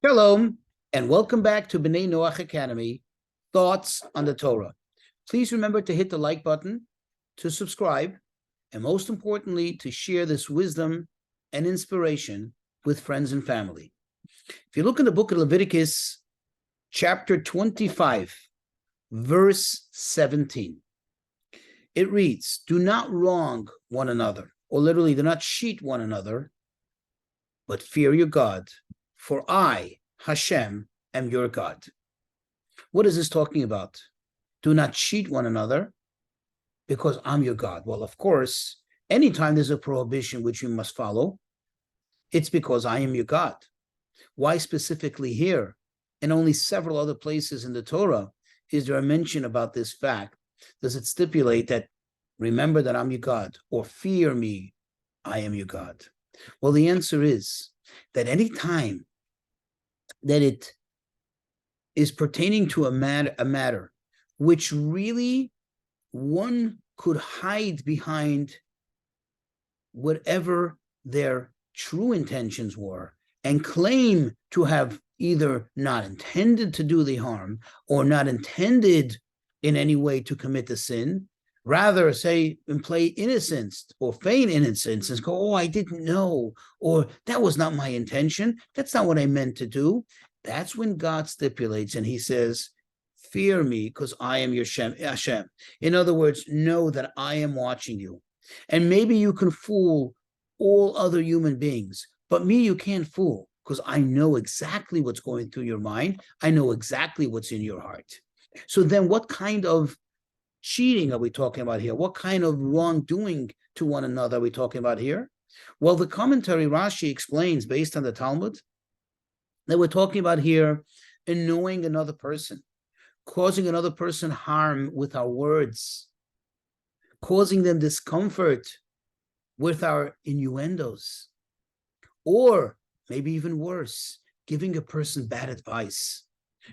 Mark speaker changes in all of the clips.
Speaker 1: Shalom, and welcome back to B'nai Noach Academy, Thoughts on the Torah. Please remember to hit the like button, to subscribe, and most importantly, to share this wisdom and inspiration with friends and family. If you look in the book of Leviticus, chapter 25, verse 17, it reads, "Do not wrong one another," or literally, do not cheat one another, "but fear your God. For I, Hashem, am your God." What is this talking about? Do not cheat one another because I'm your God. Well, of course, anytime there's a prohibition which you must follow, it's because I am your God. Why specifically here? And only several other places in the Torah is there a mention about this fact? Does it stipulate that remember that I'm your God, or fear me, I am your God? Well, the answer is that any time that it is pertaining to a matter which really one could hide behind whatever their true intentions were and claim to have either not intended to do the harm or not intended in any way to commit the sin, rather say and play innocence or feign innocence and go, "Oh, I didn't know," or "That was not my intention. That's not what I meant to do." That's when God stipulates and he says, "Fear me because I am your Hashem." In other words, know that I am watching you. And maybe you can fool all other human beings, but me you can't fool because I know exactly what's going through your mind. I know exactly what's in your heart. So then what kind of cheating are we talking about here? What kind of wrongdoing to one another are we talking about here? Well, the commentary Rashi explains, based on the Talmud, that we're talking about here annoying another person, causing another person harm with our words, causing them discomfort with our innuendos, or maybe even worse, giving a person bad advice,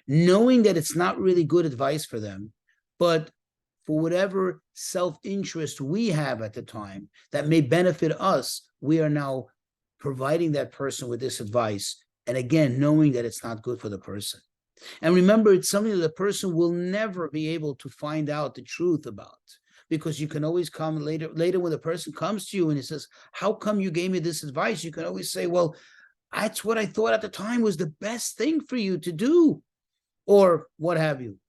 Speaker 1: knowing that it's not really good advice for them, but for whatever self-interest we have at the time that may benefit us, we are now providing that person with this advice. And again, knowing that it's not good for the person. And remember, it's something that the person will never be able to find out the truth about, because you can always come later when the person comes to you and he says, "How come you gave me this advice?" You can always say, "Well, that's what I thought at the time was the best thing for you to do," or what have you.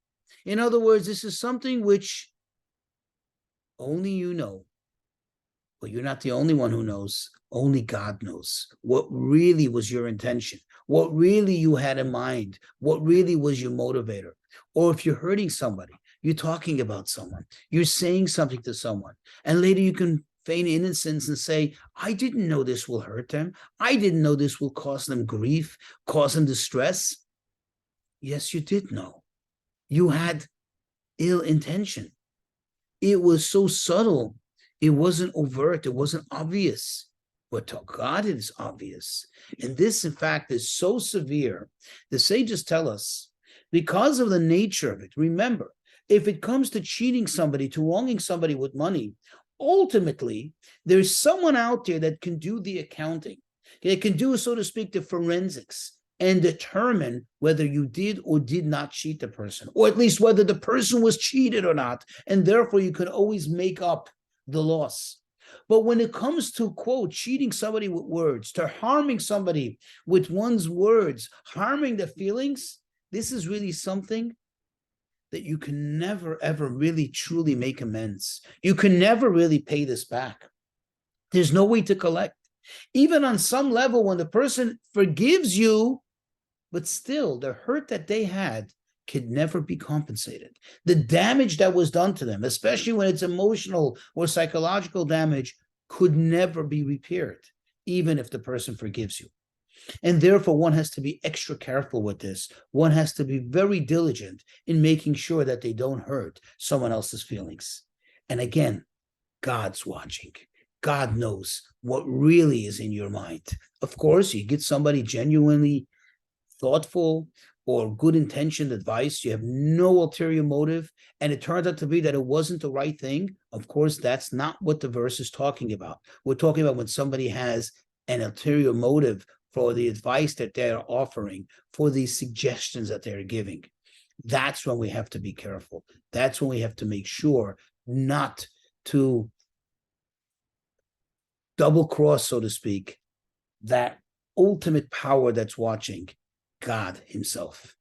Speaker 1: In other words, this is something which only you know, but you're not the only one who knows. Only God knows what really was your intention, what really you had in mind, what really was your motivator. Or if you're hurting somebody, you're talking about someone, you're saying something to someone, and later you can feign innocence and say, "I didn't know this will hurt them. I didn't know this will cause them grief, cause them distress." Yes, you did know. You had ill intention. It was so subtle. It wasn't overt. It wasn't obvious. But to God, it is obvious. And this, in fact, is so severe. The sages tell us, because of the nature of it, remember, if it comes to cheating somebody, to wronging somebody with money, ultimately, there's someone out there that can do the accounting. They can do, so to speak, the forensics and determine whether you did or did not cheat the person, or at least whether the person was cheated or not. And therefore, you can always make up the loss. But when it comes to, quote, cheating somebody with words, to harming somebody with one's words, harming their feelings, this is really something that you can never, ever really truly make amends. You can never really pay this back. There's no way to collect. Even on some level, when the person forgives you, but still the hurt that they had could never be compensated. The damage that was done to them, especially when it's emotional or psychological damage, could never be repaired, even if the person forgives you. And therefore, one has to be extra careful with this. One has to be very diligent in making sure that they don't hurt someone else's feelings. And again, God's watching. God knows what really is in your mind. Of course, you get somebody genuinely thoughtful or good-intentioned advice, you have no ulterior motive, and it turns out to be that it wasn't the right thing. Of course, that's not what the verse is talking about. We're talking about when somebody has an ulterior motive for the advice that they're offering, for these suggestions that they're giving. That's when we have to be careful. That's when we have to make sure not to double cross, so to speak, that ultimate power that's watching, God himself.